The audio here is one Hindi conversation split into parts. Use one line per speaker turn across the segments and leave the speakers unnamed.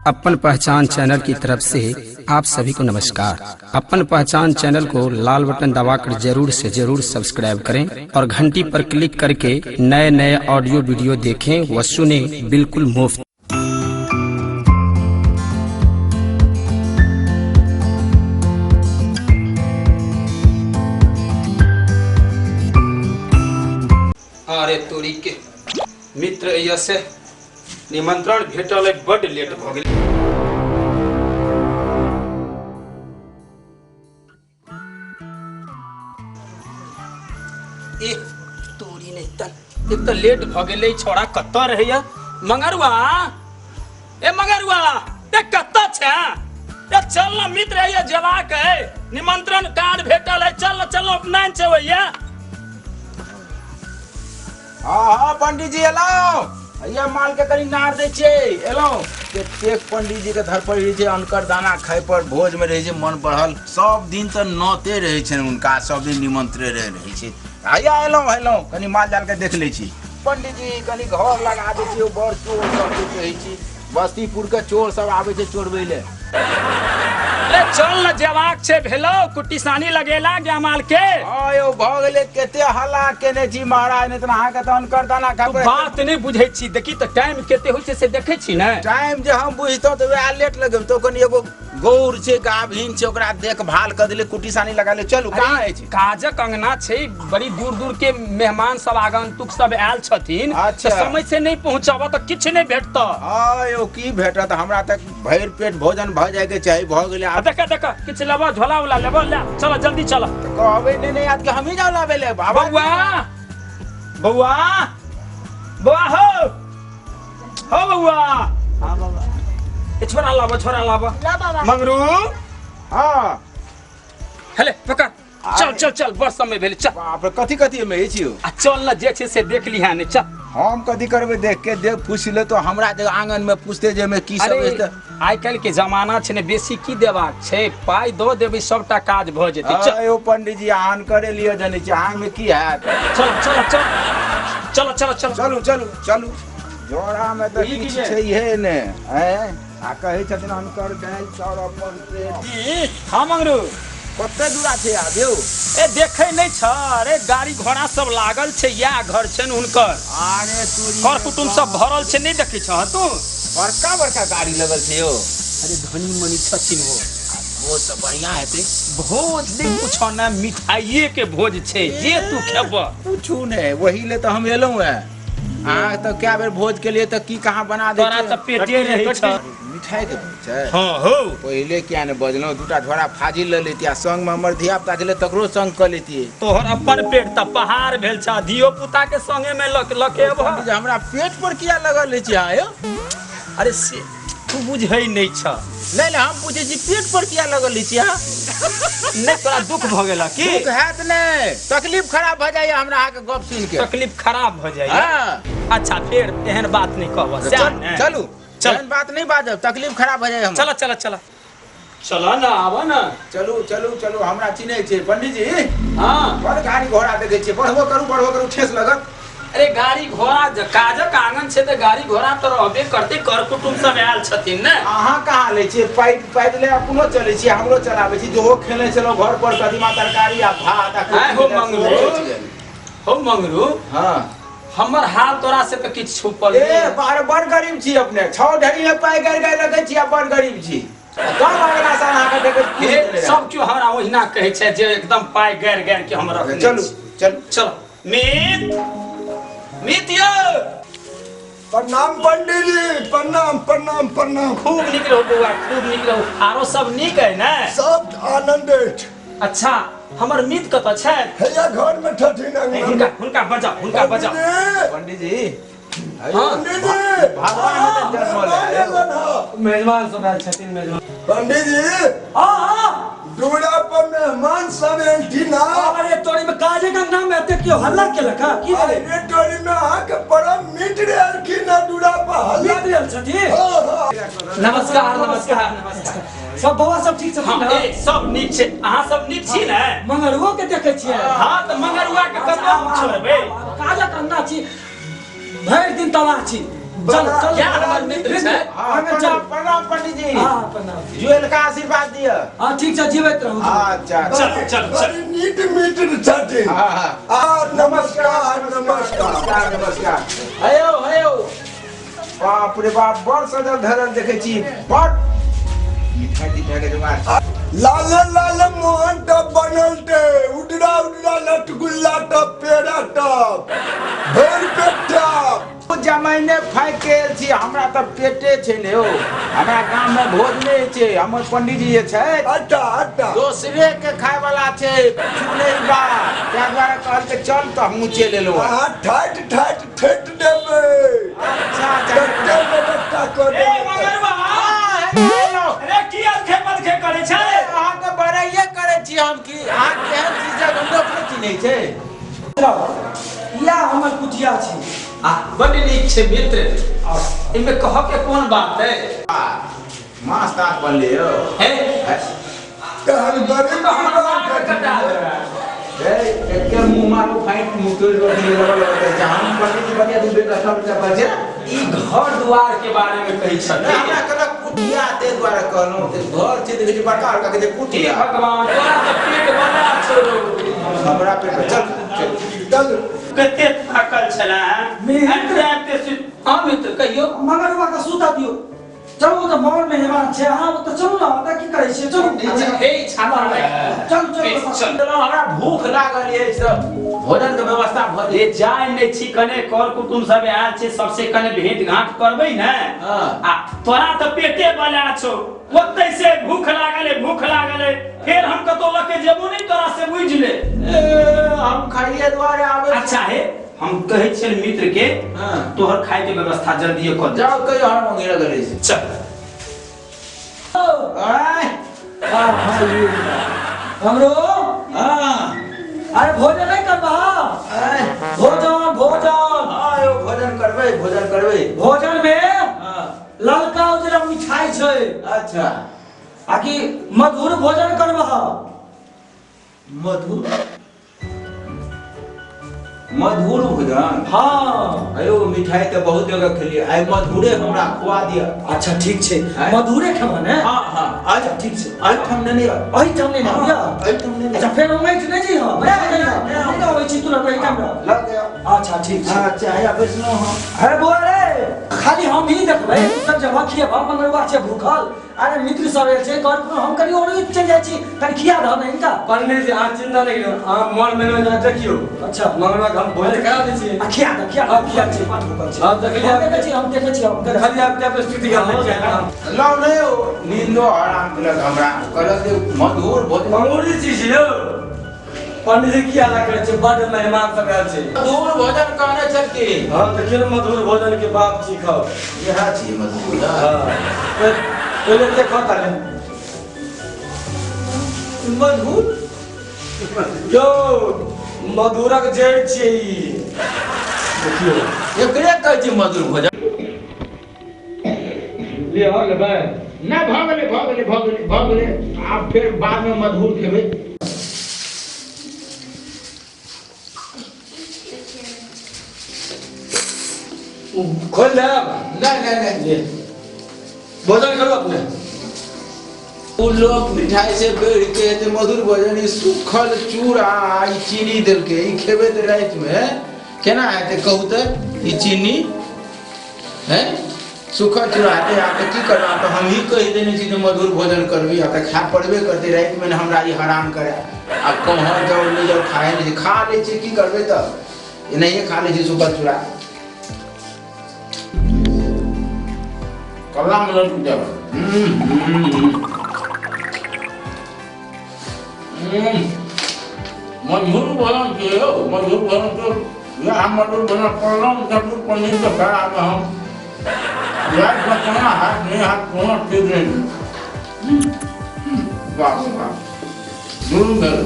अपन पहचान चैनल की तरफ से आप सभी को नमस्कार। अपन पहचान चैनल को लाल बटन दबाकर जरूर से जरूर सब्सक्राइब करें और घंटी पर क्लिक करके नए नए ऑडियो वीडियो देखें व सुने बिल्कुल मुफ्त। अरे तोरी के मित्र ऐसे निमंत्रण भेटल बड़ लेट भ गेल। ए तोरी नहीं तन एक तो लेट भ गेलै। छोड़ा कत्त रहैया मंगरुआ? ए मंगरुआ ए कत्त छै? ए चल न मित्र है जवाक है, निमंत्रण कार्ड भेटल है, चल चल उपनयन छै भैया।
हाँ पंडित जी एलो भैया, माल के कनी नार दे छे एलो के पंडित जी के घर पर रही छे, अनकर दाना खाए पर भोज में रही छे, मन बढ़ल सब दिन तो नौते रहे छे उनका, सब दिन निमंत्रण रहे छे। भैया एलो हेलो कनी माल जाल के देख ले छी। पंडित जी कनी घर लगा दे छी, बड़ चोर सब रहे छी, बस्तीपुर के चोर सब आवे छे चोरबै ले।
ए चल न जवाक छे भेलो, कुट्टी सानी लगेला गया माल के।
आयो भ गेले केते हल्ला केने छी महाराज, ने तना के त अनकर दाना खाबे।
बात नहीं बुझै छी, देखी त टाइम केते होय छे से देखै छी न।
टाइम जे हम बुझतो त वे लेट लगम तो कनी एगो गौर छे गाभिन छे, ओकरा देखभाल कर देले, कुट्टी सानी लगा ले। चलू कहां है छी?
काजक अंगना छे, बड़ी दूर दूर के मेहमान सब आगंतुक सब आयल छथिन।
अच्छा।
समय से नहीं पहुंचाबा त किछ नहीं भेटत।
आयो की भेटत, हमरा तक भर पेट भोजन भ जाए के चाही। भ गेले आ
देख देख किछ लेबा, झोला उला लेबा, ले चल जल्दी चल।
कहबे नहीं आज के हम ही जाओ लाबे ले बाबा।
बउआ बउआ बउआ हो बउआ।
हाँ बाबा।
छोरा लाबा
ला बाबा।
मंगरू।
हां
हेले पकड़, चल चल चल बस समय भेल, चल।
बाप रे कथि कथि में छियो?
आ चल न जे छे से देख लिहा ने, चल।
हम कथि करबे देख के, देख पूछ ले तो हमरा जे आंगन में पूछते जे में की सब है।
आइ काल्हि के जमाना छे ने, बेसी की देबाक छे, पाई दो देबे सबटा काज भ जेते। चल
आयो पंडित जी आन करे लियो जने छी, आंग में की है?
चल चल चल चल चल चल
चलू चलू चलू। जोड़ा में तो किछ छै हे ने, हैं आ कहे छथिन अनकर दाल चाउर अपन पेट।
हां मंगरू
कते दूरा छे आबियो?
ए देखे नहीं छ? अरे गाड़ी घोड़ा सब लागल छे, या घर छन हुनकर।
अरे तोरी
कर कुटुम सब भरल छे, नहीं देखे छ तू?
बड़का बड़का गाड़ी लगल छे यो।
अरे धनी मनी छथिन वो।
भोज तो बढ़िया हेते।
भोज नहीं पूछो ना, मिठाइये के भोज छे, जे तू खेबा
पूछू ने, वही ले तो हम एलौ है। आ तो क्या बेर भोज के लिए तो की कहां बना दे?
तोरा त पेटे रही छ।
मिठाई के भोज छै।
हां हो
पहले क्या ने बजलो, दूटा झोरा फाजिल ले लेती, आ संग में हमर धिया पुता छले तकरो संग क लेती।
तोहर अपन पेट त पहाड़ भेल छ, धियो पुता के संगे में लकेब।
हमरा पेट पर किया लगल छै आयो?
अरे से तू बुझै नहीं छ।
नहीं नहीं हम पूछे छी पेट पर किया लगल छी?
नहीं तोरा दुख भ गेला की?
दुख हैत ने, तकलीफ खराब भ जाय हमरा आके गप सुन के।
तकलीफ खराब भ जाय?
हां
अच्छा फिर एहन बात नहीं कहब।
चलू एहन बात नहीं बाजब, तकलीफ खराब भ जाय हम।
चल चल चल चला ना, आवा ना।
चलू चलू चलू, हमरा चिन्है छै पंडित जी।
हां
बड़ गाड़ी घोड़ा देखे छियै, बढ़बो करू ठेस लगत।
अरे गाड़ी घोड़ा काजक आंगन छे त गाड़ी घोड़ा तो रहबे करते, कर कुटुम सब आयल छथिन ने।
अहाँ कहाँ ले छियै? पैदले अपनो चलै छियै, हमरो चलाबै छी। जो खेले चलो घर पर कदीमा तरकारी आ भात आ
हो मंगरू। हो मंगरू।
हां
हमर हाल तोरा से त किछ छुपल
ए बड़ गरीब छी अपने, छौ ढड़ी में पाई गर लगै छी, बड़ गरीब छी। कम अगला साल आके देखे
सब क्यों हमरा ओहिना कहै छै जे एकदम पाई गैर गैर के हम रखने।
चलू चल
चल मितिया।
प्रणाम पंडित जी, प्रणाम प्रणाम प्रणाम।
खूब निक रहो बउआ, खूब निक रहो। आरो सब निक है ना?
सब आनंदित।
अच्छा हमर मित कत छै?
हैया घर में ठठिन अंगना।
हुनका बजा।
पंडित जी।
हां
पंडित जी
भगवान ने जन्म ले।
मेजबान सब आयल छथिन। मेजबान
पंडित जी।
हां
दूरा पर मेहमान सब एंठी ना।
अरे तोरी में काजे गंगा में एते क्यों हल्ला के लखा? की रे?
अरे टोरी में आके बड़ा मीट रेल की ना दूरा पर हल्ला।
मीट रेल छथि?
नमस्कार नमस्कार नमस्कार।
सब बाबा सब ठीक छथिन
हां
ना?
ए सब नीक छै, अहाँ सब नीक छी ने?
मंगरुओ के देखे छियै।
हां त मंगरुआ के कतौ छोड़बै?
काजे गंगा छी, भरि दिन तबाह छी। चल चल
क्या हमार मित्र छै?
हाँ,
आगे चल।
प्रणाम पंडित जी।
हाँ प्रणाम।
जुएल का आशीर्वाद दिया।
हाँ ठीक है जीवित रहो।
अच्छा
चल चल चल।
बड़ी नीट मीट छाटे
हाँ, हाँ।
नमस्कार नमस्कार
नमस्कार नमस्कार। आयो आयो। बाप रे बाप, बड़ सजल धरल देखे छी। बड़ मिठाई दिखाई के जुगाड़।
लाल लाल मोहन टप बनल टे उडरा उडरा लटगुल्ला टप पेड़ा टप भर पेटा
जमाइने फाइक के आयल छी, हमरा त पेटे छै ने हो। हमरा गांव में भोज नहीं छै, हमर पंडित जी जे छै
अटा अटा
दोसरे के खाए वाला छै, कुछ नहीं बा। त्या द्वारा कहल के चल त हमहू चल एलो।
हाँ ठाट ठाट ठेट देबे
अच्छा
टट्टे में बट्टा कर
ए
देबे
मगरवा
हेलो।
अरे की अखे मदखे करे छै?
अहाँ के बड़ाइए करे छी हम की, अहाँ केहन चीज है हम अपने चिन्है छै।
या हमर कुटिया छै।
बड़ नीक छै मित्र। इमे कह के कोन बात है?
मास तात बनले हो।
हे
कहल बड़ी
तो हमार कटा
एके मुंह मारो फाइट मुंह तोड़ के लगल हम पंडित जी बतिया दू बेटा सब के बजे।
ई घर द्वार के बारे में कही छथि।
हमरा कला कुटिया ते द्वारा कहलौ ते घर छै देखे बड़का बड़का के
हे
कुटिया।
भगवान तोरा तो पेट बना छोड़ो।
हमरा पे चल
चल
कते थाकल छला
मित्र।
हां मित्र कहियो।
मगरवा का सूता दियो। चलो तो मॉल में हेवा छे। हाँ तो चलो ना, बता की करे छे। चलो
अच्छा हे छाता में
चल चल
चल
चलो हमरा भूख लागल है सब भोजन के व्यवस्था भ
ए जाय नै छी कने कर कुटुम सब आयल छै, सबसे कने भेंट घाट करबै ने।
हाँ।
आ तोरा तो पेटे बला छौ, ओतै से भूख लागल है फिर हम कतो लके जेबो नहीं तोरा से बुझ ले।
हम खाइए द्वारे आवे।
अच्छा है हम कहे छल मित्र के
हां
तोहर खाए के व्यवस्था जल्दी कर दे।
जाओ कहियो हम मंगे लगले से।
चल
आय
हमरो
हां
अरे भोजन नहीं करबा?
आय
भोजन भोजन
आयो भोजन करबै।
भोजन में
हां
ललका उजरा मिठाई छै।
अच्छा
आकि मधुर भोजन करबा?
मधुर भोजन।
हाँ
अयो मिठाई तो बहुत जगह खेलिए, आई मधुरे हमरा खुआ दिया।
अच्छा ठीक छै,
हैं?
मधुरे खेबा ने?
हां हां
अच्छा ठीक छै।
आज हमने नहीं
अही ठाम नहीं ना भैया। अच्छा फिर हम नहीं नहीं जी। हाँ नहीं ना होई छी तुरंत अही ठाम रह।
लग गया।
अच्छा ठीक छै।
अच्छा या बैसनो हां।
अरे बोल रे खाली हम ही देखबै सब जगह खिया भाव मंगलवा छै भूखल। अरे मित्र सब छै घर पर हम कनी और चल जाय छी, कनी खिया द नहीं का।
पंडित जी अहाँ चिंता नहीं करो, अहाँ मॉल में जा देखियो।
अच्छा
मंगलवा के हम भोजन करा दै छियै।
खिया छी बात भूखल छै।
आप देखिए
हम देखे छी हम
खाली आपके आप स्थिति का नहीं
लाओ नहीं हो नींदो आराम कलक हमरा कहलक जे मधुर भोजन।
मंगूरी चीज यो पंडित जी की आला करे छै, बड़ मेहमान सब आयल छै।
मधुर भोजन कहने छलकी।
हां तो केन मधुर भोजन के बाप जी खाओ।
यह छी मधुर।
हां पहले देखो ताले
मधुर
यो मधुरक जड़ छै ई। देखियो
एकरे कहै छी मधुर भोजन।
ले और लेबै
ना भ गेलै आब फिर बाद में मधुर खेबै।
खोल ले
नहीं
भोजन करो अपने।
उ लोग मिठाई से बेड़ के ते मधुर भोजन ई सूखल चूड़ा ई चीनी देल के ई खेबे ते रात में केना हेते कहू ते ई चीनी हैं सूखल चूड़ा हेते आ के की करबा तो हम ही कहि देने छी जे मधुर भोजन करबी आ त खा पड़बे करते रात में हमरा ई हराम करे आ कहाँ जाओ ले जाओ खाए नहीं खा ले छी की करबे त नहीं खा ले छी सूखल चूड़ा कल्ला में लटक जाओ। मधुर भोजन के हो मधुर भोजन के या हम मधुर भोजन करलौं मधुर पनीर के खड़ा में हम यार बचना हाथ नहीं हाथ कोनो चीज नहीं। वाह वाह दूर गल।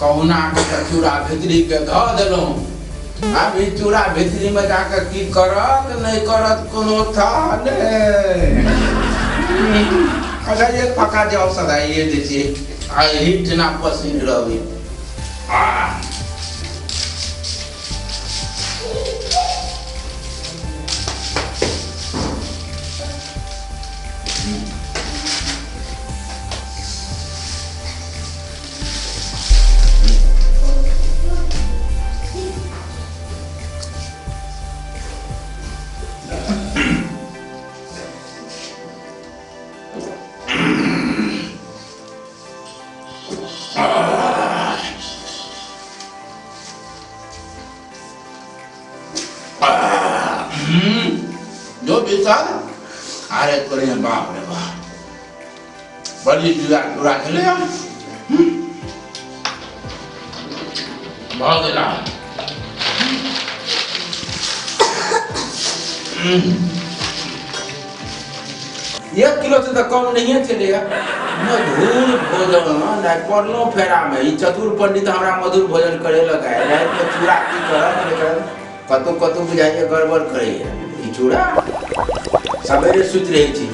कहुना के चूड़ा भितरी के ध देलौं। अब ई चूड़ा भितरी में जाकर की करत नहीं करत कोनो था नहीं। अच्छा ये पका जाओ सदा ये दीजिए आई हिट ना पसीन रवि विशाल अरे तोरे बाप रे बाप बड़ी चूड़ा खेले हम बहुत गला 1 किलो से तो कम नहीं चलेगा मधुर भोजन ना पड़लो फेरा में ई चतुर पंडित हमरा मधुर भोजन करे लगा है रात में चूड़ा की कर कतु कतु बुझाइए गड़बड़ करे ई चूड़ा सवेरे सुत रही छी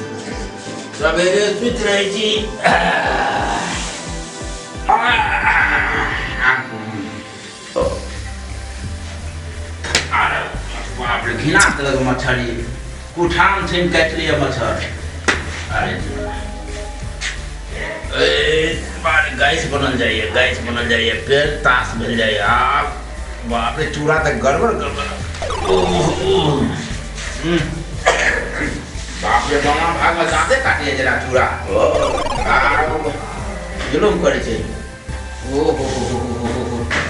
बाप रे घिना लग मच्छरी कुठान छीन काट लिया मच्छर अरे गैस बनल जाइए फिर ताश मिल जाइए आप बाप रे चूड़ा तक गड़बड़ बाप रे दोनों भाग में दांते काटिए जरा चूड़ा जुलुम करे छे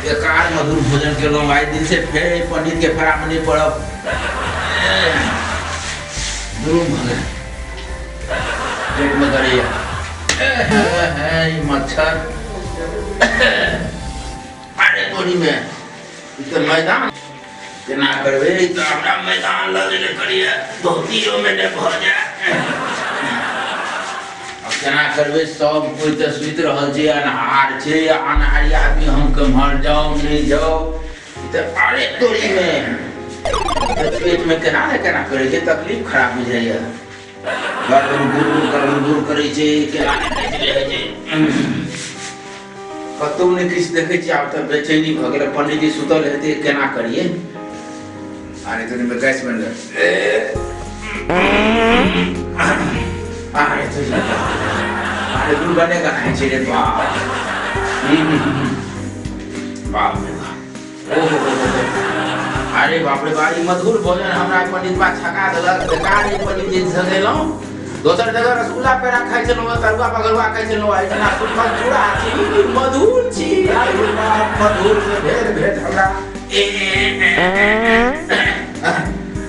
बेकार मधुर भोजन के लोग आए दिन से फिर पंडित के फेरा में नहीं पड़ब जुलुम भले पेट में करिए मच्छर अरे तोरी में इधर मैदान केना करबे तो हमरा मैदान लगले करिए धोतियो में ने भ जाए अब केना करबे सब कोई तो सुत रहल छै अनहार छै अनहारी आदमी हम कमहर जाओ नहीं जाओ तो अरे तोरी में पेट में केना करे के तकलीफ खराब हो जाइए गुर करे छे केना नहीं रहे छे कतौ ने किछ देखे छी आब त बेचैनी भ गेल पंडित जी सुतल हेते केना करिए अरे तने में गैस बन गया अरे तो अरे दूर बने का नहीं छे रे बाप बाप रे ओहो अरे बाप रे बारी मधुर भोजन हमरा पंडित बा छका देलक बेकार ई पंडित जी झगेलौ दोसर जगह रसगुल्ला पेड़ा खाइ छलो तरुआ पगरुआ खाइ छलो इतना सुपर चूड़ा छी मधुर छी मधुर से भेद हमरा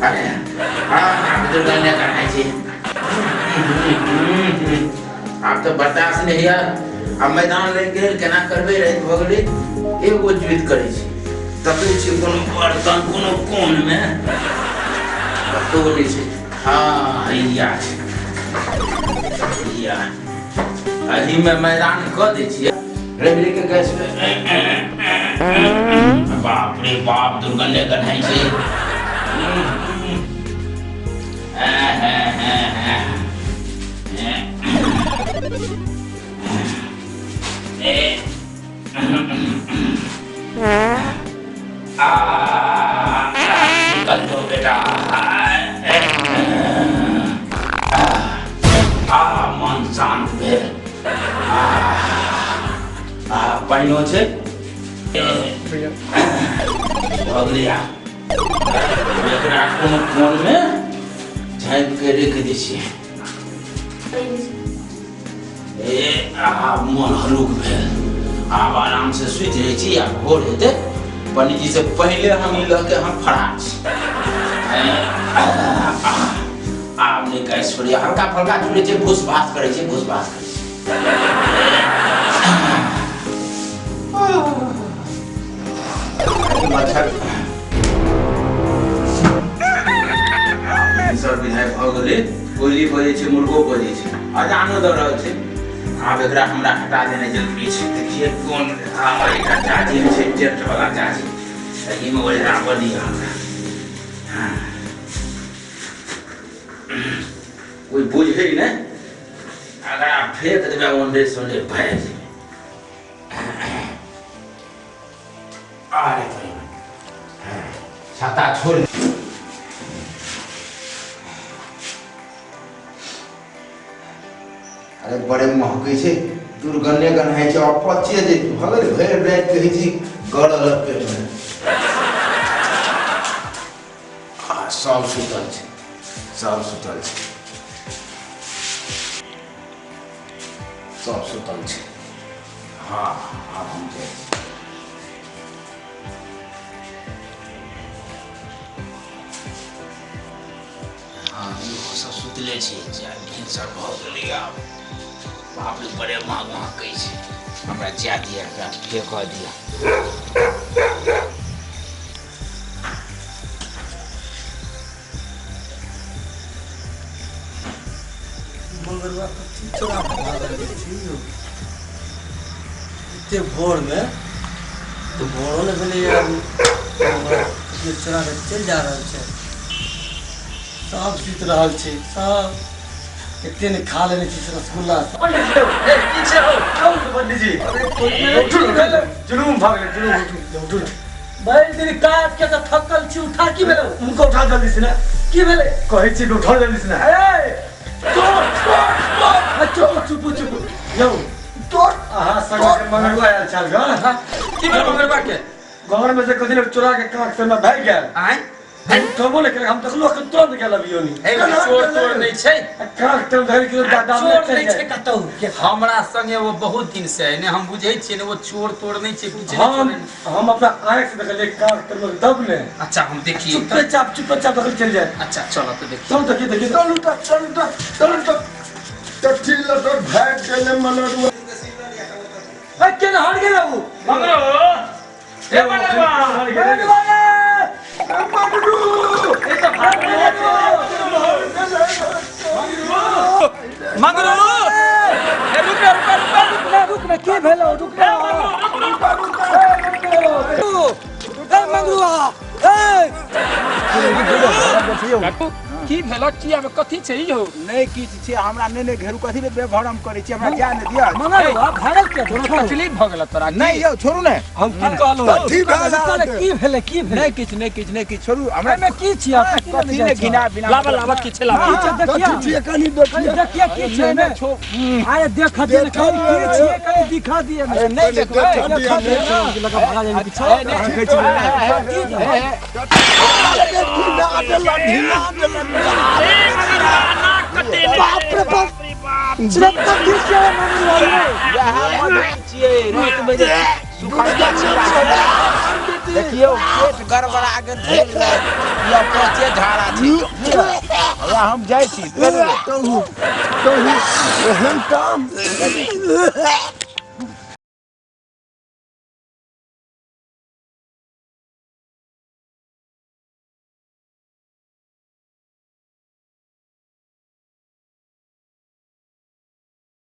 अरे हां दुर्गा ने कहै छी आप तो बर्दाश्त नहीं है अब मैदान ले गेल केना करबे रही भगली एगो जीवित करै छी तपे छी कोनो बर्तन कोनो कोन में तो नहीं छै हां हैया या अही में मैदान क दे छी रेबरी के गैस में बाप रे बाप दुर्गंधे कढ़ाई छै निकल दो बेटा मन शांत भेल पानियो छै भगलिया एकरा कोनो कोन में झाँपि के रख दै छियै मन हल्लुक भेल आब आराम से सुति रहे छी आ भोर हेतै पंडित जी से पहले हम ई लऽ के हम फरार छी आब नहीं गैस पर हल्का फल्का चूड़े छै भूस भास करे छै मच्छर सर विधायक भ गेलै कोयली बजे छै मुर्गो बजे छै अजानो द रहल छै आब एकरा हमरा हटा देने जरूरी छै देखिए कोन हमारी चाची छै जेठ वाला चाची सही में ओले रावण दिया कोई बुझे ने अगर आप फेंक देबे ओंडे सोंडे भय जे अरे छाता छोड़ अरे बड़े महकै छै दुर्गन्धे गन्हाइ छै अपचे जे भगल भरि रात कहै छी गड़ल पेट में सब सुतल छै सब सुतल छै हाँ आब हम जाइ छी हाँ सुतले छी भिनसर भऽ गेलै आब बाप रे बड़े महग कहै छै हमरा जा दिया एकरा फेंक दिया
मंगलवा कथी चोरा भागल छी यौ इतने भोर में तो भोरो ने भेलै यार ये चोरा के चल जा रहल छै सब सुत रहल छै सब एते ने खा लेने छी रसगुल्ला पंडित जी की छै हो कौन पंडित जी जुलूम भाग ले जुलूम उठू भाई तेरी काट के तो थकल छी उठा की भेलै उनको उठा जल्दी से ना की भेलै कहै छी उठा जल्दी से ना चुप यो तोड़ आहा सगा के मंगलवा आयल छल ग
की भेल मंगलवा के
घर में से कथि लोग चोरा के काख से में भाग गेल
आय
तो ले हम देखलो के तुरंत गेल अबियो नी
चोर तोड़ नहीं छै
काख तो धर के दादा
चोर नहीं छै कतौ हमरा संगे वो बहुत दिन से है ने हम बुझै छियै ने वो चोर तोड़ नहीं छै कुछ
हम अपना आंख से देखलिए काख तो लोग दब ने
अच्छा हम देखिए
चुपचाप देखल चल जाए
अच्छा चलो तो देखिए
चल देखिए
चलू तो ठीक ल तो भाग गेले मनरुआ
के ना हट गेल वो
मंगरो ए मंगलवा मंगरू
रुक के भेलो रुक मंगरुआ
की भेलो की अब कथि छै यौ
नहीं किछ छै हमरा ने घेरू कथि ले बेभरम करै छी हमरा ज्ञान दिया
मंगरुआ भागल के
तकलीफ भ गेल तोरा
नहीं यौ छोड़ू ने
हम की कहलो
ठीक है
की भेले
नहीं किछ छोड़ू हमरा
में की छिया
कथि ले घिना बिना
लावा की छै लावा
देखिए कनी देखिए की छै ने आए देख दे की छिए कनी दिखा दिए
नहीं देखो
लगा भागा जाए पीछे
बाप रे बाप
सिर्फ तक दिस के मंगरुआ
यहाँ मत छिए रात में सुखा देखियो पेट गड़बड़ा गेल या पचे झाड़ा छी या हम जाय छी
कहू एहन काम